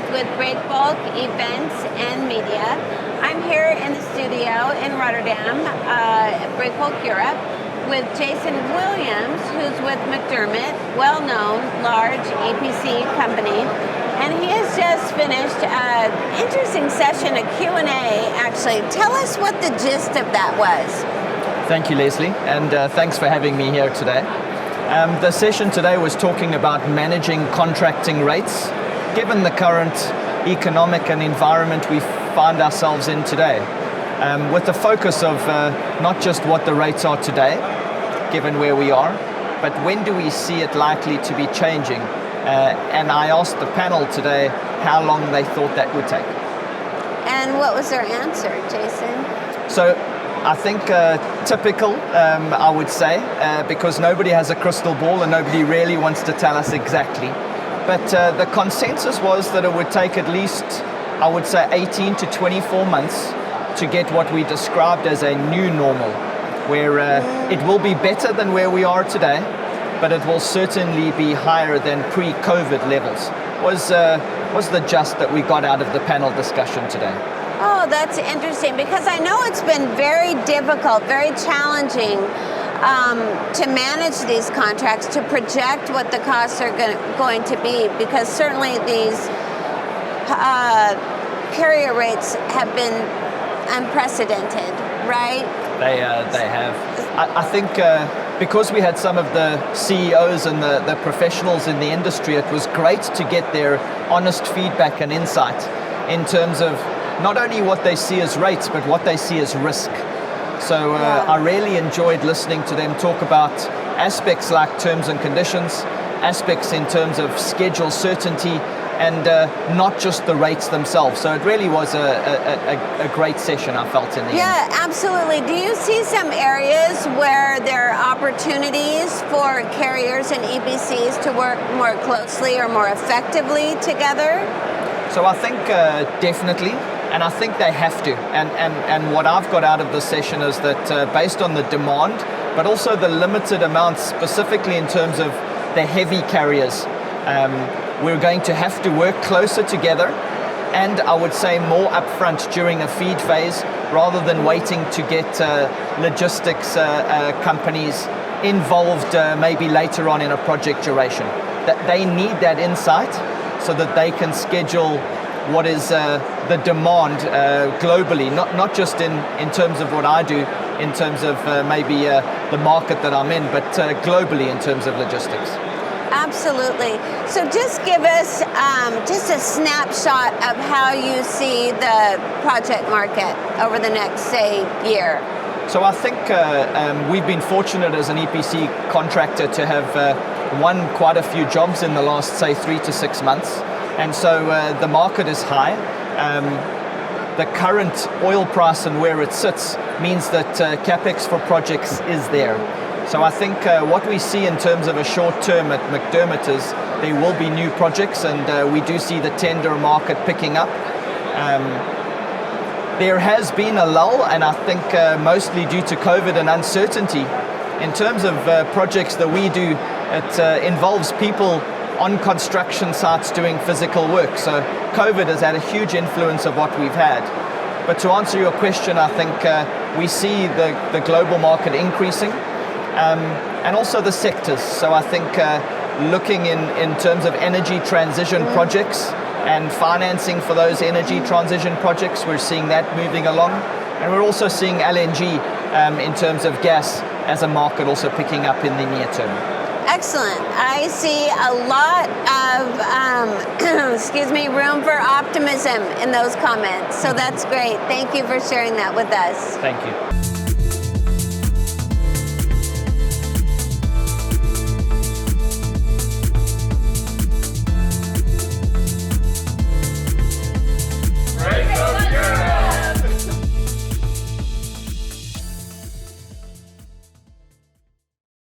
is with Breakbulk Events and Media. I'm here in the studio in Rotterdam, Breakbulk Europe, with Jason Williams, who's with McDermott, well-known, large EPC company. And he has just finished an interesting session, a Q&A, actually. Tell us what the gist of that was. Thank you, Leslie, and thanks for having me here today. The session today was talking about managing contracting rates, given the current economic and environment we find ourselves in today, with the focus of not just what the rates are today, given where we are, but when do we see it likely to be changing? And I asked the panel today how long they thought that would take. And what was their answer, Jason? So I think typical, I would say, because nobody has a crystal ball and nobody really wants to tell us exactly. But the consensus was that it would take at least, I would say, 18 to 24 months to get what we described as a new normal, where it will be better than where we are today, but it will certainly be higher than pre-COVID levels, was the gist that we got out of the panel discussion today. Oh, that's interesting, because I know it's been very difficult, very challenging to manage these contracts, to project what the costs are going to be, because certainly these carrier rates have been unprecedented, right? They have. I think because we had some of the CEOs and the professionals in the industry, it was great to get their honest feedback and insight in terms of not only what they see as rates, but what they see as risk. So I really enjoyed listening to them talk about aspects like terms and conditions, aspects in terms of schedule certainty, and not just the rates themselves. So it really was a great session, I felt, in the end. Yeah, absolutely. Do you see some areas where there are opportunities for carriers and EPCs to work more closely or more effectively together? So I think definitely, and I think they have to. And what I've got out of this session is that based on the demand, but also the limited amounts, specifically in terms of the heavy carriers, we're going to have to work closer together, and I would say more upfront during a feed phase, rather than waiting to get logistics companies involved maybe later on in a project duration. That they need that insight so that they can schedule what is the demand globally, not just in terms of what I do, in terms of maybe the market that I'm in, but globally in terms of logistics. Absolutely. So just give us just a snapshot of how you see the project market over the next, say, year. So I think we've been fortunate as an EPC contractor to have won quite a few jobs in the last, say, 3 to 6 months. And so the market is high. The current oil price and where it sits means that CapEx for projects is there. So I think what we see in terms of a short term at McDermott is there will be new projects, and we do see the tender market picking up. There has been a lull, and I think mostly due to COVID and uncertainty. In terms of projects that we do, it involves people on construction sites doing physical work. So COVID has had a huge influence of what we've had. But to answer your question, I think we see the global market increasing, and also the sectors. So I think looking in terms of energy transition projects and financing for those energy transition projects, we're seeing that moving along. And we're also seeing LNG in terms of gas as a market also picking up in the near term. Excellent. I see a lot of, room for optimism in those comments. So that's great. Thank you for sharing that with us. Thank you.